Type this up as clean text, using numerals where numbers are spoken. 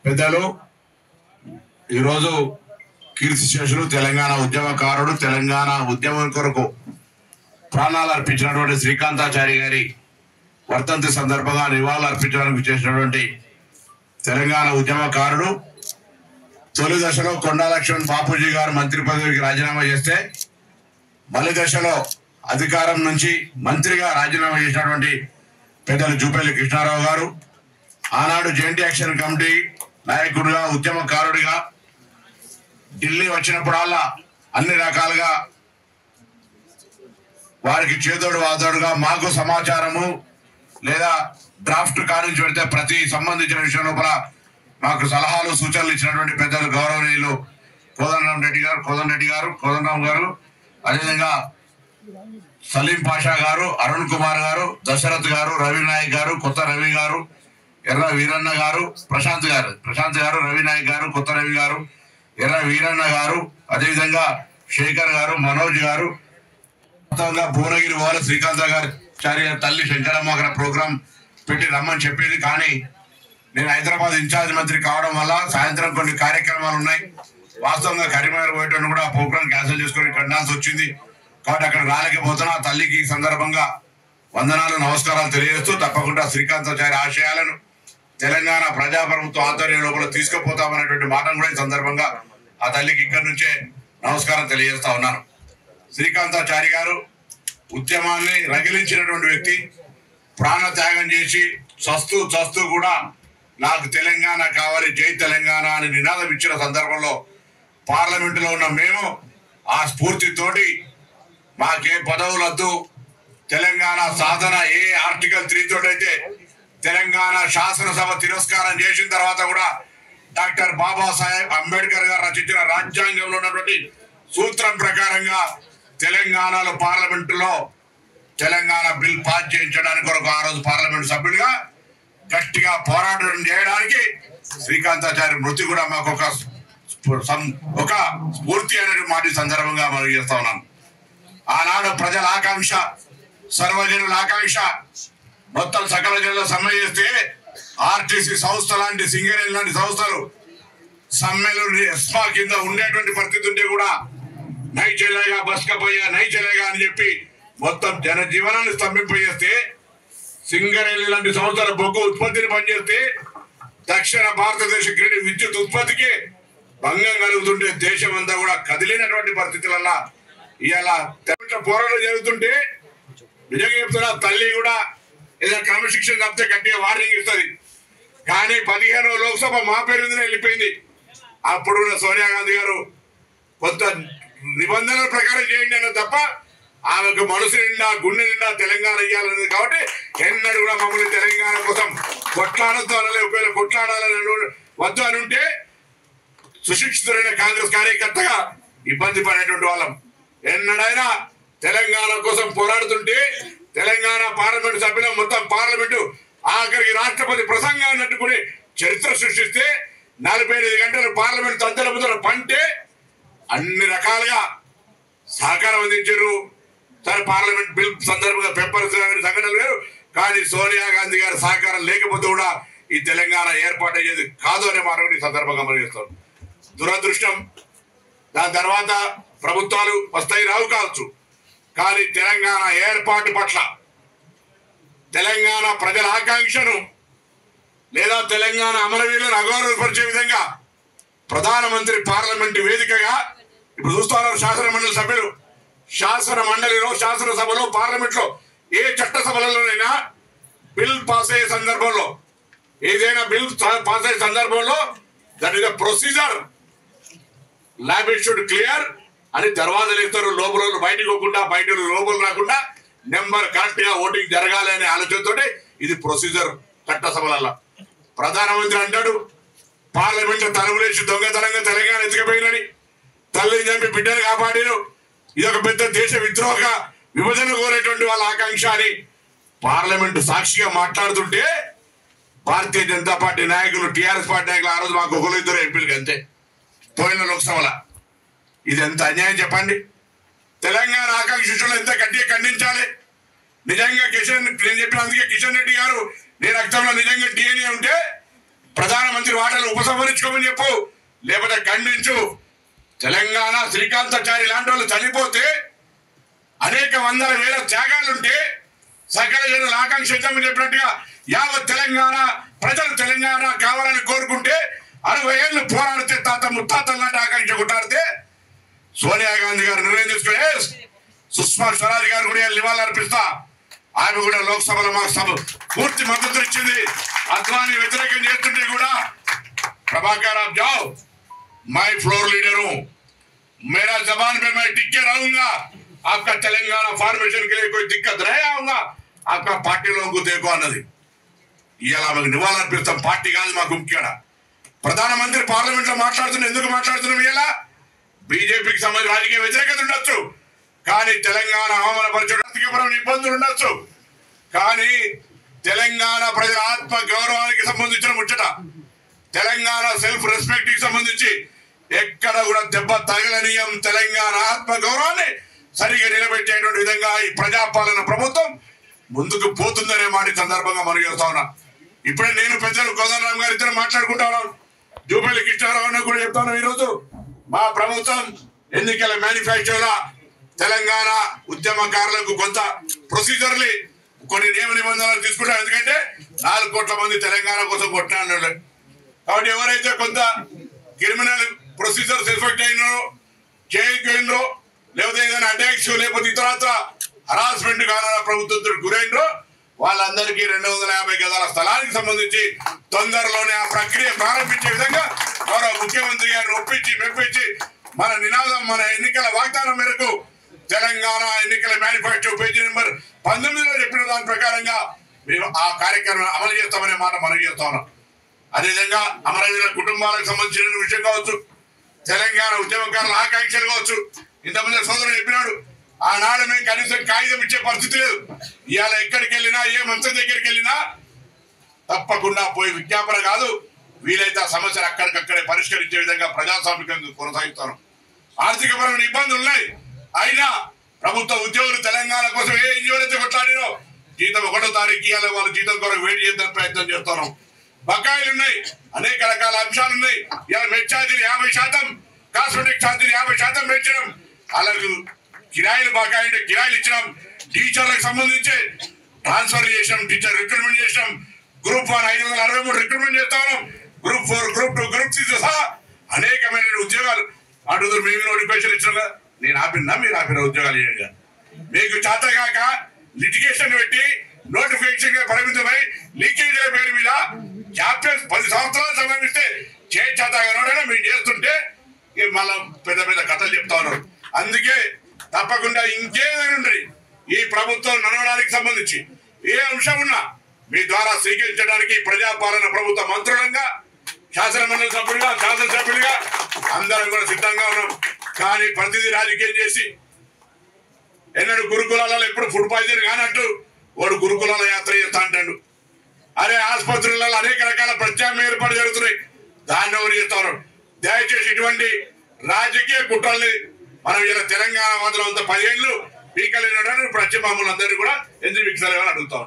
పెద్దలు ఈరోజు కీర్తిశేషులు తెలంగాణ ఉద్యమకారుడు తెలంగాణ ఉద్యమం కొరకు ప్రాణాలు అర్పించినటువంటి శ్రీకాంతాచారి గారి వర్ధంతి సందర్భంగా నివాళులు అర్పించడానికి చేసినటువంటి తెలంగాణ ఉద్యమకారుడు తొలి దశలో కొండా లక్ష్మణ్ బాపూజీ గారు మంత్రి పదవికి రాజీనామా చేస్తే మలి దశలో అధికారం నుంచి మంత్రిగా రాజీనామా చేసినటువంటి పెద్దలు జూపల్లి కృష్ణారావు గారు ఆనాడు జాయింట్ యాక్షన్ కమిటీ నాయకుడిగా ఉద్యమకారుడిగా ఢిల్లీ వచ్చినప్పుడల్లా అన్ని రకాలుగా వారికి చేదోడు వాదోడుగా మాకు సమాచారము లేదా డ్రాఫ్ట్ కారించి పెడితే ప్రతి సంబంధించిన విషయం లోపల మాకు సలహాలు సూచనలు ఇచ్చినటువంటి పెద్దలు గౌరవనీయులు కోదండరామ్ గారు అదేవిధంగా సలీం పాషా గారు, అరుణ్ కుమార్ గారు, దశరథ్ గారు, రవి నాయక్ గారు, కొత్త రవి గారు, ఎర్ర వీరన్న గారు, ప్రశాంత్ గారు, రవి నాయక్ గారు, కొత్త రవి గారు, ఎర్ర వీరన్న గారు, అదేవిధంగా శేఖర్ గారు, మనోజ్ గారు, మొత్తంగా భువనగిరి వాళ్ళ శ్రీకాంతాచారి తల్లి శంకరమ్మ అక్కడ ప్రోగ్రాం పెట్టి రమ్మని చెప్పింది. కానీ నేను హైదరాబాద్ ఇన్ఛార్జ్ మంత్రి కావడం వల్ల సాయంత్రం కొన్ని కార్యక్రమాలు ఉన్నాయి. వాస్తవంగా కరీంనగర్ పోయేటప్పుడు కూడా ఆ ప్రోగ్రాం క్యాన్సిల్ చేసుకొని కట్టాల్సి వచ్చింది. కాబట్టి అక్కడ రాలేకపోతున్నా. ఆ తల్లికి ఈ సందర్భంగా వందనాలు నమస్కారాలు తెలియజేస్తూ తప్పకుండా శ్రీకాంతాచారి ఆశయాలను తెలంగాణ ప్రజాప్రభుత్వ ఆధ్వర్యం లోపల తీసుకుపోతామనేటువంటి మాటను కూడా ఈ సందర్భంగా ఆ తల్లికి ఇక్కడి నుంచే నమస్కారం తెలియజేస్తా ఉన్నాను. శ్రీకాంతాచారి గారు ఉద్యమాన్ని రగిలించినటువంటి వ్యక్తి, ప్రాణ త్యాగం చేసి చస్తూ కూడా నాకు తెలంగాణ కావాలి, జై తెలంగాణ అని నినాదం ఇచ్చిన సందర్భంలో పార్లమెంటులో ఉన్న మేము ఆ స్ఫూర్తితోటి మాకే పదవులద్దు, తెలంగాణ సాధన ఏ ఆర్టికల్ 3 తోటైతే తెలంగాణ శాసనసభ తిరస్కారం చేసిన తర్వాత కూడా డాక్టర్ బాబాసాహెబ్ అంబేద్కర్ గారు రచించిన రాజ్యాంగంలో ఉన్నటువంటి సూత్రం ప్రకారంగా తెలంగాణలో పార్లమెంటులో తెలంగాణ బిల్ పాస్ చేయించడానికి కొరకు ఆ రోజు పార్లమెంట్ సభ్యుడిగా గట్టిగా పోరాటం చేయడానికి శ్రీకాంతాచారి మృతి కూడా మాకు ఒక స్ఫూర్తి అనే మాట సందర్భంగా మనం చేస్తా ఉన్నాం. ఆనాడు ప్రజల ఆకాంక్ష, సర్వజనుల ఆకాంక్ష, మొత్తం సకల జనుల సమ్మె చేస్తే ఆర్టీసీ సంస్థ లాంటి సింగరేణి లాంటి సంస్థలు సమ్మెలు ఎస్పా కింద ఉండేటువంటి పరిస్థితి ఉంటే కూడా నై చెల్లగా బస్కపోయా నై చెల్లగా అని చెప్పి మొత్తం జనజీవనాన్ని స్తంభింపజేస్తే, సింగరేణి లాంటి సంస్థల బొగ్గు ఉత్పత్తిని పనిచేస్తే దక్షిణ భారతదేశ గ్రిడ్ విద్యుత్ ఉత్పత్తికి భంగం కలుగుతుంటే దేశం అంతా కూడా కదిలినటువంటి పరిస్థితులల్లా ఇవాళ పోరాటం జరుగుతుంటే నిజంగా చెప్తున్నా తల్లి కూడా ఏదైనా క్రమశిక్షణ తప్పితే గట్టిగా వార్నింగ్ ఇస్తుంది. కానీ 15వ లోక్సభ మా పేరు మీదనే వెళ్ళిపోయింది. అప్పుడు సోనియా గాంధీ గారు కొంత నిబంధనల ప్రకారం చేయండి అన్న తప్ప ఆమెకు మనసు నిండా గుండె నిండా తెలంగాణ ఇవ్వాలన్నది. కాబట్టి ఎన్నడూ కూడా మమ్మల్ని తెలంగాణ కోసం కొట్లాడద్దు అనలే. ఒకవేళ కొట్లాడాలని వద్దు అని ఉంటే సుశిక్షితులైన కాంగ్రెస్ కార్యకర్తగా ఇబ్బంది పడేటువంటి వాళ్ళం. ఎన్నడైనా తెలంగాణ కోసం పోరాడుతుంటే తెలంగాణ పార్లమెంటు సభ్యులు మొత్తం పార్లమెంటు ఆఖరికి రాష్ట్రపతి ప్రసంగాన్ని అడ్డుకుని చరిత్ర సృష్టిస్తే 45 గంటలు పార్లమెంట్ తంతల పంటే అన్ని రకాలుగా సహకారం అందించారు. సరే పార్లమెంట్ బిల్ సందర్భంగా పేపర్ సంఘటనలు వేరు. కానీ సోనియా గాంధీ గారి సహకారం లేకపోతే కూడా ఈ తెలంగాణ ఏర్పాటు అయ్యేది కాదు అనే మాట ఈ సందర్భంగా మనం చేస్తాం. దురదృష్టం, దాని తర్వాత ప్రభుత్వాలు వస్తాయి రావు కావచ్చు. కానీ తెలంగాణ ఏర్పాటు పట్ల తెలంగాణ ప్రజల ఆకాంక్షను లేదా తెలంగాణ అమరవీరులను అగౌరవపరిచే విధంగా ప్రధానమంత్రి పార్లమెంటు వేదికగా ఇప్పుడు చూస్తున్నారు. శాసన మండలి సభ్యులు శాసన మండలిలో, శాసనసభలో, పార్లమెంట్లో ఏ చట్టసభలలోనైనా బిల్ పాస్ అయ్యే సందర్భంలో, ఏదైనా బిల్ పాస్ అయ్యే సందర్భంలో that is the procedure, lab it should clear అని దర్వాజాలు ఇస్తారు. లోపల బయటకు పోకుండా, బయట లోపల రాకుండా నెంబర్ కరెక్ట్ గా ఓటింగ్ జరగాలి అనే ఆలోచనతో ఇది ప్రొసీజర్. చట్టసభలలో ప్రధానమంత్రి అంటాడు పార్లమెంట్ తలుపులేసి దొంగతనంగా తెలంగాణ ఎత్తుకపోయినని, తల్లిని చంపి బిడ్డను కాపాడారు, ఇది ఒక పెద్ద దేశ విద్రోహగా విభజన కోరేటువంటి వాళ్ళ ఆకాంక్ష అని పార్లమెంటు సాక్షిగా మాట్లాడుతుంటే భారతీయ జనతా పార్టీ నాయకులు, టీఆర్ఎస్ పార్టీ నాయకులు ఆ రోజు మాకు 1-2 ఎంపీలకు అంతే పోయిన లోక్సభలో. ఇది ఎంత అన్యాయం చెప్పండి. తెలంగాణ ఆకాంక్షలు ఎంత గట్టిగా ఖండించాలి. నిజంగా నేను చెప్పిన అందుకే కిషన్ రెడ్డి గారు నీ రక్తంలో నిజంగా డిఎన్ఏ ఉంటే ప్రధానమంత్రి వాటలు ఉపసంహరించుకోమని చెప్పు, లేకపోతే ఖండించు. తెలంగాణ శ్రీకాంతాచారి లాంటి వాళ్ళు చనిపోతే అనేక వందల వేల త్యాగాలుంటే సకల జనులు ఆకాంక్షించమని చెప్పినట్టుగా యావత్ తెలంగాణ ప్రజలు తెలంగాణ కావాలని కోరుకుంటే 60 ఏళ్ళు పోరాడితే తాత ముత్తాతల లాంటి ఆకాంక్ష కొట్టాడితే సోనియా గాంధీ గారు నిర్ణయం తీసుకునే సుష్మా స్వరాజ్ గారు కూడా నివాళులు అర్పిస్తా. ఆమె కూడా లోక్సభలో మాకు పూర్తి మద్దతు ఇచ్చింది. అద్వానీ వ్యతిరేకం చేస్తుంటే కూడా ప్రభాకర్ आप जाओ, मैं फ्लोर लीडर हूं, मेरा जबान पे मैं टिके रहूंगा, आपका तेलंगाना फॉर्मेशन के लिए कोई दिक्कत रहे आऊंगा, आपका पार्टी लोगों को देखो అన్నది. ఇలా మాకు నివాళులు అర్పిస్తాం. పార్టీ కాదు మాకు ముఖ్యం. ప్రధానమంత్రి పార్లమెంట్ లో మాట్లాడుతున్నా, ఎందుకు మాట్లాడుతున్నాం? ఇలా బీజేపీకి సంబంధించిన రాజకీయ వ్యతిరేకత ఉండొచ్చు, కానీ తెలంగాణ అవమానపరచడం ఇబ్బందులు ఉండొచ్చు, కానీ తెలంగాణ ప్రజల ఆత్మ గౌరవానికి సంబంధించిన ముచ్చట, తెలంగాణ సెల్ఫ్ రెస్పెక్ట్ కి సంబంధించి ఎక్కడ కూడా దెబ్బ తగలనీయం. తెలంగాణ ఆత్మ గౌరవాన్ని సరిగా నిలబెట్టేటువంటి విధంగా ఈ ప్రజాపాలన ప్రభుత్వం ముందుకు పోతుందనే మాట సందర్భంగా మనం చేస్తా ఉన్నా. ఇప్పుడే నేను పెద్దలు కోదండరామ్ గారు ఇద్దరు మాట్లాడుకుంటా ఉన్నాం. జూపల్లి కృష్ణారావు కూడా చెప్తాను, ఈరోజు మా ప్రభుత్వం ఎన్నికల మేనిఫెస్టోలో తెలంగాణ ఉద్యమకారులకు కొంత ప్రొసీజర్లు కొన్ని నియమ నిబంధనలు తీసుకుంటాం. ఎందుకంటే 4 కోట్ల మంది తెలంగాణ కోసం కొట్టినాడు కాబట్టి ఎవరైతే కొంత క్రిమినల్ ప్రొసీజర్స్ ఎఫెక్ట్ అయినారో, జైలుకి వెళ్ళినో, లేకపోతే ఏదైనా అటాక్స్ లేకపోతే ఇతరత్ర హరాస్మెంట్ కారణాల ప్రభుత్వంతో గురైనరో వాళ్ళందరికీ 250 గదాల స్థలానికి సంబంధించి తొందరలోనే ఆ ప్రక్రియ ప్రారంభించే విధంగా గౌరవ ముఖ్యమంత్రి గారిని ఒప్పించి మెప్పించి మన నినాదం, మన ఎన్నికల వాగ్దానం మేరకు తెలంగాణ ఎన్నికల మేనిఫెస్టో పేజీ నెంబర్ 19లో చెప్పిన దాని ప్రకారంగా మేము ఆ కార్యక్రమం అమలు చేస్తామనే మాట మనం చేస్తా ఉన్నాం. అదేవిధంగా అమరవీరుల కుటుంబాలకు సంబంధించిన విషయం కావచ్చు, తెలంగాణ ఉద్యమకారుల ఆకాంక్షలు కావచ్చు. ఇంతమంది సోదరుడు చెప్పినాడు, ఆనాడు మేము కనీసం కాగితం ఇచ్చే పరిస్థితి లేదు. ఇవాళ ఎక్కడికి వెళ్ళినా, ఏ మంచం దగ్గరికి వెళ్ళినా తప్పకుండా పోయి విజ్ఞాపన కాదు, వీలైతే ఆ సమస్యలు అక్కడికక్కడే పరిష్కరించే విధంగా ప్రజాస్వామికంగా కొనసాగుతాను. ఆర్థికపరమైన ఇబ్బందులు ఉన్నాయి, అయినా ప్రభుత్వ ఉద్యోగులు తెలంగాణ కోసం ఏ ఎన్జిఓలైతే కొట్లాడినో జీతం 1వ తారీఖు ఇవ్వాలి, వాళ్ళ జీతం కొరకు వెయిట్ చేద్దాం ప్రయత్నం చేస్తున్నాం. బకాయిలు ఉన్నాయి, అనేక రకాల అంశాలు ఉన్నాయి. ఇలా మెడ్ ఛార్జీలు 50%, కాస్మెటిక్ ఛార్జీలు 50% పెంచడం, అలాగే కిరాయిలు బకాయి అంటే కిరాయిలు ఇచ్చినాం. టీచర్లకు సంబంధించి ట్రాన్స్ఫర్ చేసినాం, టీచర్ రిక్రూట్మెంట్ చేసినాం. గ్రూప్ 1 563 రిక్రూట్మెంట్ చేస్తా ఉన్నాం. గ్రూప్ 4, గ్రూప్ 2, గ్రూప్ 3 సహా అనేకమైన ఉద్యోగాలు అడుగుతారు. మేము నోటిఫికేషన్ ఇచ్చినా నేను ఆపినా, మీరు ఆపిన ఉద్యోగాలు చేయండి. మీకు చేతగాక లిటిగేషన్ పెట్టి నోటిఫికేషన్ పరిమితమై లీకేజీల పేరు మీద 10 సంవత్సరాలు సమయం ఇస్తే చేతగానోడైనా మీరు చేస్తుంటే మళ్ళా పెద్ద పెద్ద కథలు చెప్తా ఉన్నారు. అందుకే తప్పకుండా ఇంకేదైనా ఈ ప్రభుత్వం నడవడానికి సంబంధించి ఏ అంశం ఉన్నా మీ ద్వారా స్వీకరించడానికి ప్రజాపాలన ప్రభుత్వ మంత్రులంగా, శాసనమండలి సభ్యులుగా, శాసనసభ్యులుగా అందరం కూడా సిద్ధంగా ఉన్నాం. కానీ ప్రతిదీ రాజకీయం చేసి ఎన్నడూ గురుకులాలలో ఎప్పుడు ఫుడ్ పాయిజన్ కానట్టు వాడు గురుకులాల యాత్ర చేస్తా అంటాడు. అరే ఆసుపత్రులలో అనేక రకాల ప్రత్యామ్నాయ ఏర్పాటు జరుగుతున్నాయి, దాన్ని ఎవరు చేస్తారు? దయచేసి ఇటువంటి రాజకీయ కుట్రల్ని మనం ఇలా తెలంగాణ మాత్రం అంత 10 ఏళ్ళు పీకలేని పశ్చిమ అందరినీ కూడా ఎందుకు విక్సలేమని అడుగుతాం.